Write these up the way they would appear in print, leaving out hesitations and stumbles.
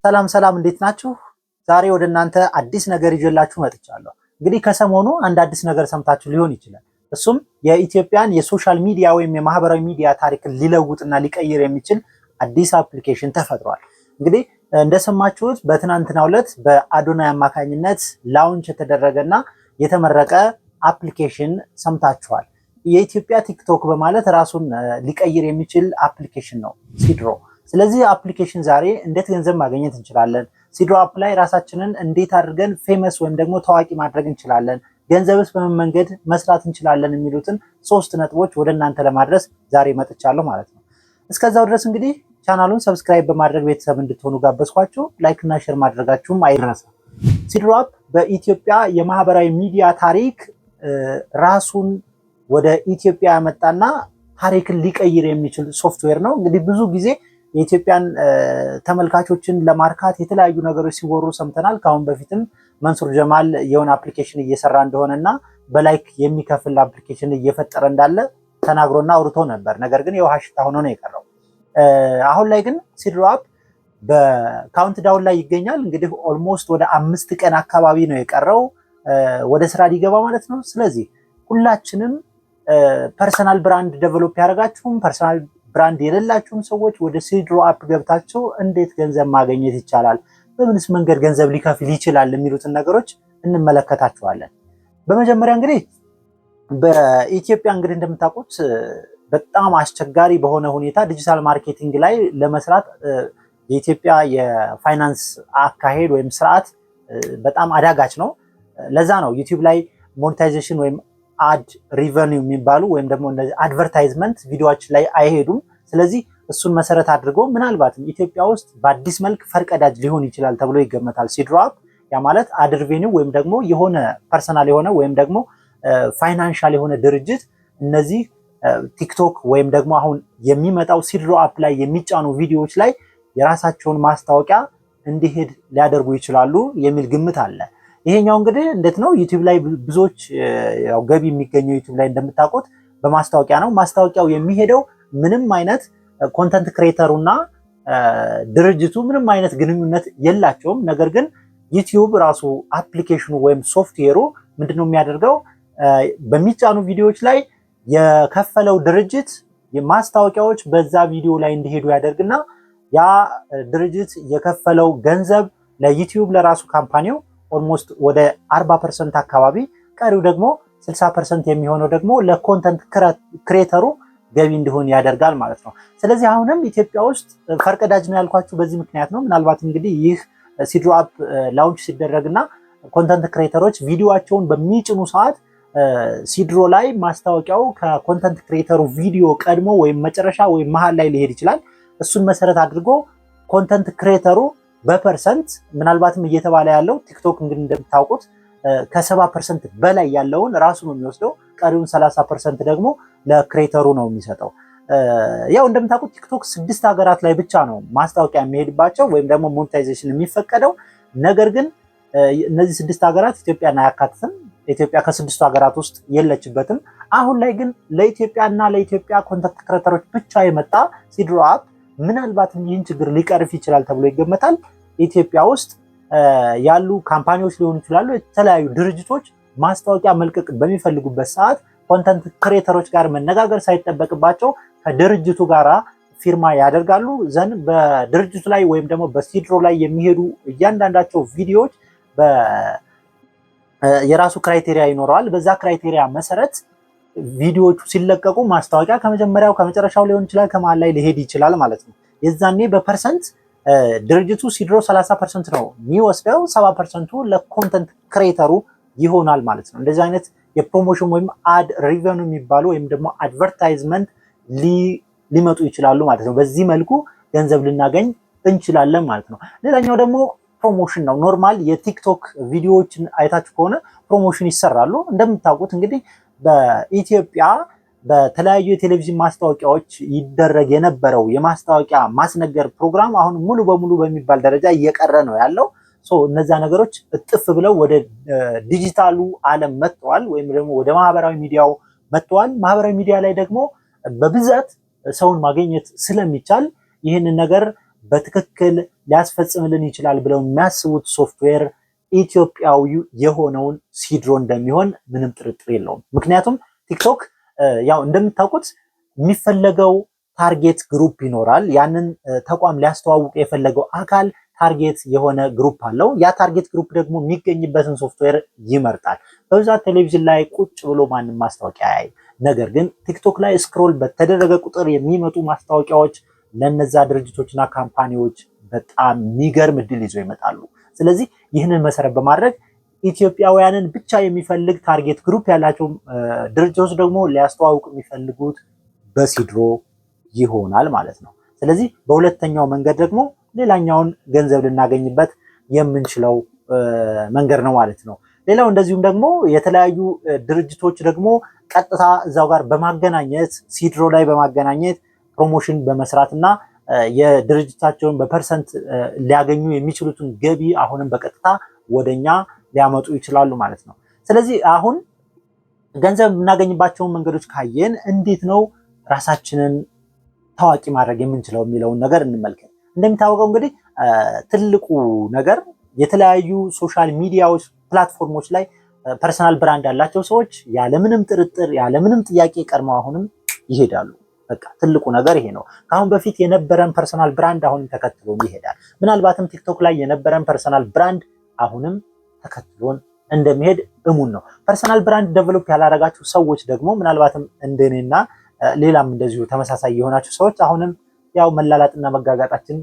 ሰላም ሰላም እንዴት ናችሁ? ዛሬ ወደ እናንተ አዲስ ነገር ይዤላችሁ መጥቻለሁ። እንግዲህ ከሰሞኑ አንድ አዲስ ነገር ሰምታችሁ ሊሆን ይችላል። እሱም የኢትዮጵያን የሶሻል ሚዲያ ወይም የማህበራዊ ሚዲያ ታሪክን ሊለውጥና ሊቀይር የሚችል አዲስ አፕሊኬሽን ተፈጥሯል። እንግዲህ እንደሰማችሁት በትናንትናው ዕለት በአዶናይ አማካኝነት ላውንች የተደረገና የተመረቀ አፕሊኬሽን ሰምታችኋል። የኢትዮጵያ ቲክቶክ በማለት ራሱን ሊቀይር የሚችል አፕሊኬሽን ነው ሲድሮ። ስለዚህ አፕሊኬሽን ዛሬ እንዴት ገንዘብ ማግኘት እንችላለን፣ ሲድሮ አፕ ላይ ራሳችንን እንዴት አድርገን ፌመስ ወይም ደግሞ ታዋቂ ማድረግ እንችላለን፣ ገንዘብስ በምን መንገድ መስራት እንችላለን የሚሉትን 3 ነጥቦች ወደ እናንተ ለማድረስ ዛሬ መጥቻለሁ ማለት ነው። እስከዛው ድረስ እንግዲህ ቻናሉን ሰብስክራይብ በማድረግ ቤተሰብ እንድትሆኑ ጋበዝኳችሁ። ላይክ እና ሼር ማድረጋችሁም አይረሳ። ሲድሮ አፕ በኢትዮጵያ የማህበራዊ ሚዲያ ታሪክ ራሱን ወደ ኢትዮጵያ ያመጣና ታሪክን ሊቀይር የሚችል ሶፍትዌር ነው። እንግዲህ ብዙ ጊዜ የኢትዮጵያን ተመልካቾችን ለማርካት የተለያዩ ነገሮች ሲወሩ ሰምተናል። ከአሁን በፊትም መንሱር ጀማል የሆነ አፕሊኬሽን እየሰራ እንደሆነና በላይክ የሚከፍል አፕሊኬሽን እየፈጠረ እንዳለ ተናግሮና አውርቶ ነበር። ነገር ግን የውሃ ሽታ ሆኖ ነው የቀረው። አሁን ላይ ግን ሲድሮ አፕ በካውንት ዳውን ላይ ይገኛል። እንግዲህ ኦልሞስት ወደ 5 ቀን አካባቢ ነው የቀረው ወደ ስራ ሊገባ ማለት ነው። ስለዚህ ሁላችንም ፐርሰናል ብራንድ ዴቨሎፕ ያደረጋችሁም ፐርሰናል ብራንድ የሌላችሁም ሰዎች ወደ ሲድሮ አፕ ገብታችሁ እንዴት ገንዘብ ማግኘት ይቻላል፣ በምንስ መንገድ ገንዘብ ሊከፍል ይችላል የሚሉትን ነገሮች እንመለከታቸዋለን። በመጀመሪያ እንግዲህ በኢትዮጵያ እንግዲህ እንደምታውቁት በጣም አስቸጋሪ በሆነ ሁኔታ ዲጂታል ማርኬቲንግ ላይ ለመስራት የኢትዮጵያ የፋይናንስ አካሄድ ወይም ስርዓት በጣም አዳጋች ነው። ለዛ ነው ዩቲዩብ ላይ ሞኔታይዜሽን ወይም አድ ሪቨኒው የሚባሉ ወይም ደግሞ እነዚህ አድቨርታይዝመንት ቪዲዮዎች ላይ አይሄዱም። ስለዚህ እሱን መሰረት አድርጎ ምናልባትም ኢትዮጵያ ውስጥ በአዲስ መልክ ፈርቀዳጅ ሊሆን ይችላል ተብሎ ይገመታል ሲድሮ አፕ። ያ ማለት አድ ሪቨኒው ወይም ደግሞ የሆነ ፐርሰናል የሆነ ወይም ደግሞ ፋይናንሻል የሆነ ድርጅት እነዚህ ቲክቶክ ወይም ደግሞ አሁን የሚመጣው ሲድሮ አፕ ላይ የሚጫኑ ቪዲዮዎች ላይ የራሳቸውን ማስታወቂያ እንዲሄድ ሊያደርጉ ይችላሉ የሚል ግምት አለ። ይሄኛው እንግዲህ እንዴት ነው ዩቲዩብ ላይ ብዙዎች ያው ገቢ የሚገኘው ዩቲዩብ ላይ እንደምታውቁት በማስታወቂያ ነው። ማስታወቂያው የሚሄደው ምንም አይነት ኮንተንት ክሬተሩና ድርጅቱ ምንም አይነት ግንኙነት የላቸውም። ነገር ግን ዩቲዩብ ራሱ አፕሊኬሽኑ ወይም ሶፍትዌሩ ምንድነው የሚያደርገው በሚጫኑ ቪዲዮዎች ላይ የከፈለው ድርጅት የማስታወቂያዎች በዛ ቪዲዮ ላይ እንዲሄዱ ያደርግና ያ ድርጅት የከፈለው ገንዘብ ለዩቲዩብ ለራሱ ካምፓኒው ኦልሞስት ወደ 40% አካባቢ፣ ቀሪው ደግሞ 60% የሚሆነው ደግሞ ለኮንተንት ክሬተሩ ገቢ እንዲሆን ያደርጋል ማለት ነው። ስለዚህ አሁንም ኢትዮጵያ ውስጥ ፈርቀዳጅ ነው ያልኳችሁ በዚህ ምክንያት ነው። ምናልባት እንግዲህ ይህ ሲድሮ አፕ ላውንች ሲደረግና ኮንተንት ክሬተሮች ቪዲዮቸውን በሚጭኑ ሰዓት ሲድሮ ላይ ማስታወቂያው ከኮንተንት ክሬተሩ ቪዲዮ ቀድሞ ወይም መጨረሻ ወይም መሀል ላይ ሊሄድ ይችላል። እሱን መሰረት አድርጎ ኮንተንት ክሬተሩ በፐርሰንት ምናልባትም እየተባለ ያለው ቲክቶክ እንግዲህ እንደምታውቁት ከ70% በላይ ያለውን ራሱ ነው የሚወስደው። ቀሪውን 30% ደግሞ ለክሬተሩ ነው የሚሰጠው። ያው እንደምታውቁት ቲክቶክ 6 ሀገራት ላይ ብቻ ነው ማስታወቂያ የሚሄድባቸው ወይም ደግሞ ሞኔታይዜሽን የሚፈቀደው። ነገር ግን እነዚህ 6 ሀገራት ኢትዮጵያን አያካትትም። ኢትዮጵያ ከ6ቱ ሀገራት ውስጥ የለችበትም። አሁን ላይ ግን ለኢትዮጵያና ለኢትዮጵያ ኮንተንት ክሬተሮች ብቻ የመጣ ሲድሮ አፕ ምናልባትም ይህን ችግር ሊቀርፍ ይችላል ተብሎ ይገመታል። ኢትዮጵያ ውስጥ ያሉ ካምፓኒዎች ሊሆኑ ይችላሉ፣ የተለያዩ ድርጅቶች ማስታወቂያ መልቀቅ በሚፈልጉበት ሰዓት ኮንተንት ክሬተሮች ጋር መነጋገር ሳይጠበቅባቸው ከድርጅቱ ጋር ፊርማ ያደርጋሉ። ዘን በድርጅቱ ላይ ወይም ደግሞ በሲድሮ ላይ የሚሄዱ እያንዳንዳቸው ቪዲዮዎች የራሱ ክራይቴሪያ ይኖረዋል። በዛ ክራይቴሪያ መሰረት ቪዲዮዎቹ ሲለቀቁ ማስታወቂያ ከመጀመሪያው ከመጨረሻው ሊሆን ይችላል፣ ከመሃል ላይ ሊሄድ ይችላል ማለት ነው። የዛኔ በፐርሰንት ድርጅቱ ሲድሮ 30% ነው የሚወስደው፣ 70%ቱ ለኮንተንት ክሬተሩ ይሆናል ማለት ነው። እንደዚህ አይነት የፕሮሞሽን ወይም አድ ሪቨኒው የሚባሉ ወይም ደግሞ አድቨርታይዝመንት ሊመጡ ይችላሉ ማለት ነው። በዚህ መልኩ ገንዘብ ልናገኝ እንችላለን ማለት ነው። ሌላኛው ደግሞ ፕሮሞሽን ነው። ኖርማል የቲክቶክ ቪዲዮዎችን አይታችሁ ከሆነ ፕሮሞሽን ይሰራሉ። እንደምታውቁት እንግዲህ በኢትዮጵያ በተለያዩ የቴሌቪዥን ማስታወቂያዎች ይደረግ የነበረው የማስታወቂያ ማስነገር ፕሮግራም አሁን ሙሉ በሙሉ በሚባል ደረጃ እየቀረ ነው ያለው። እነዛ ነገሮች እጥፍ ብለው ወደ ዲጂታሉ ዓለም መጥተዋል፣ ወይም ደግሞ ወደ ማህበራዊ ሚዲያው መጥተዋል። ማህበራዊ ሚዲያ ላይ ደግሞ በብዛት ሰውን ማግኘት ስለሚቻል ይህንን ነገር በትክክል ሊያስፈጽምልን ይችላል ብለው የሚያስቡት ሶፍትዌር ኢትዮጵያዊ የሆነውን ሲድሮ እንደሚሆን ምንም ጥርጥር የለውም። ምክንያቱም ቲክቶክ ያው እንደምታውቁት የሚፈለገው ታርጌት ግሩፕ ይኖራል። ያንን ተቋም ሊያስተዋውቅ የፈለገው አካል ታርጌት የሆነ ግሩፕ አለው። ያ ታርጌት ግሩፕ ደግሞ የሚገኝበትን ሶፍትዌር ይመርጣል። በብዛት ቴሌቪዥን ላይ ቁጭ ብሎ ማንም ማስታወቂያ ያይ። ነገር ግን ቲክቶክ ላይ ስክሮል በተደረገ ቁጥር የሚመጡ ማስታወቂያዎች ለነዛ ድርጅቶችና ካምፓኒዎች በጣም የሚገርም እድል ይዞ ይመጣሉ። ስለዚህ ይህንን መሰረት በማድረግ ኢትዮጵያውያንን ብቻ የሚፈልግ ታርጌት ግሩፕ ያላቸው ድርጅቶች ደግሞ ሊያስተዋውቁ የሚፈልጉት በሲድሮ ይሆናል ማለት ነው። ስለዚህ በሁለተኛው መንገድ ደግሞ ሌላኛውን ገንዘብ ልናገኝበት የምንችለው መንገድ ነው ማለት ነው። ሌላው እንደዚሁም ደግሞ የተለያዩ ድርጅቶች ደግሞ ቀጥታ እዛው ጋር በማገናኘት ሲድሮ ላይ በማገናኘት ፕሮሞሽን በመስራት እና የድርጅታቸውን በፐርሰንት ሊያገኙ የሚችሉትን ገቢ አሁንም በቀጥታ ወደኛ ሊያመጡ ይችላሉ ማለት ነው። ስለዚህ አሁን ገንዘብ የምናገኝባቸውን መንገዶች ካየን እንዴት ነው ራሳችንን ታዋቂ ማድረግ የምንችለው የሚለውን ነገር እንመልከት። እንደሚታወቀው እንግዲህ ትልቁ ነገር የተለያዩ ሶሻል ሚዲያዎች ፕላትፎርሞች ላይ ፐርሰናል ብራንድ ያላቸው ሰዎች ያለምንም ጥርጥር ያለምንም ጥያቄ ቀድመው አሁንም ይሄዳሉ። በቃ ትልቁ ነገር ይሄ ነው። ከአሁን በፊት የነበረን ፐርሰናል ብራንድ አሁንም ተከትሎን ይሄዳል። ምናልባትም ቲክቶክ ላይ የነበረን ፐርሰናል ብራንድ አሁንም ተከትሎን እንደሚሄድ እሙን ነው። ፐርሰናል ብራንድ ዴቨሎፕ ያላረጋችሁ ሰዎች ደግሞ ምናልባትም እንደኔና ሌላም እንደዚሁ ተመሳሳይ የሆናችሁ ሰዎች አሁንም ያው መላላጥና መጋጋጣችን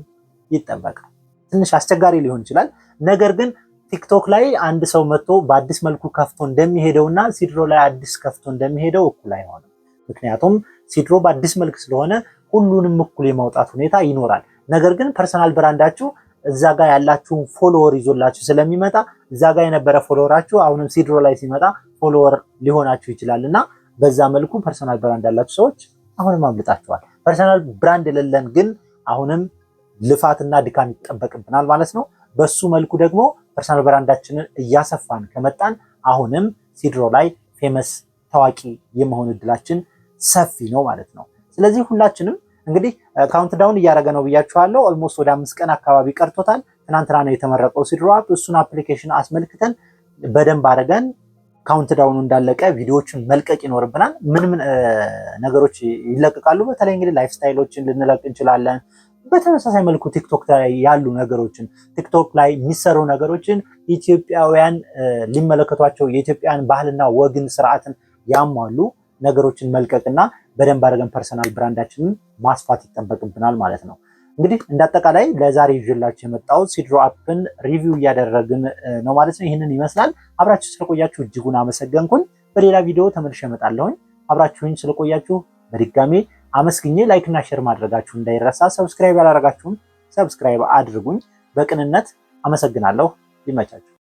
ይጠበቃል። ትንሽ አስቸጋሪ ሊሆን ይችላል። ነገር ግን ቲክቶክ ላይ አንድ ሰው መጥቶ በአዲስ መልኩ ከፍቶ እንደሚሄደውና ሲድሮ ላይ አዲስ ከፍቶ እንደሚሄደው እኩል አይሆንም። ምክንያቱም ሲድሮ በአዲስ መልክ ስለሆነ ሁሉንም እኩል የማውጣት ሁኔታ ይኖራል። ነገር ግን ፐርሰናል ብራንዳችሁ እዛ ጋር ያላችሁን ፎሎወር ይዞላችሁ ስለሚመጣ እዛ ጋር የነበረ ፎሎወራችሁ አሁንም ሲድሮ ላይ ሲመጣ ፎሎወር ሊሆናችሁ ይችላል እና በዛ መልኩ ፐርሰናል ብራንድ ያላችሁ ሰዎች አሁንም አምልጣችኋል። ፐርሰናል ብራንድ የሌለን ግን አሁንም ልፋትና ድካም ይጠበቅብናል ማለት ነው። በሱ መልኩ ደግሞ ፐርሰናል ብራንዳችንን እያሰፋን ከመጣን አሁንም ሲድሮ ላይ ፌመስ ታዋቂ የመሆን እድላችን ሰፊ ነው ማለት ነው። ስለዚህ ሁላችንም እንግዲህ ካውንት ዳውን እያደረገ ነው ብያችኋለሁ። ኦልሞስት ወደ 5 ቀን አካባቢ ቀርቶታል። ትናንትና ነው የተመረቀው ሲድሮ አፕ። እሱን አፕሊኬሽን አስመልክተን በደንብ አድርገን ካውንት ዳውኑ እንዳለቀ ቪዲዮዎችን መልቀቅ ይኖርብናል። ምን ነገሮች ይለቀቃሉ? በተለይ እንግዲህ ላይፍ ስታይሎችን ልንለቅ እንችላለን። በተመሳሳይ መልኩ ቲክቶክ ላይ ያሉ ነገሮችን ቲክቶክ ላይ የሚሰሩ ነገሮችን ኢትዮጵያውያን ሊመለከቷቸው የኢትዮጵያን ባህልና ወግን ስርዓትን ያሟሉ ነገሮችን መልቀቅና በደንብ አድርገን ፐርሰናል ብራንዳችንን ማስፋት ይጠበቅብናል ማለት ነው። እንግዲህ እንዳጠቃላይ ለዛሬ ይዤላችሁ የመጣሁት ሲድሮ አፕን ሪቪው እያደረግን ነው ማለት ነው። ይህንን ይመስላል። አብራችሁ ስለቆያችሁ እጅጉን አመሰገንኩኝ። በሌላ ቪዲዮ ተመልሼ እመጣለሁኝ። አብራችሁኝ ስለቆያችሁ በድጋሜ አመስግኜ ላይክ እና ሼር ማድረጋችሁ እንዳይረሳ። ሰብስክራይብ ያላደረጋችሁም ሰብስክራይብ አድርጉኝ። በቅንነት አመሰግናለሁ። ይመቻችሁ።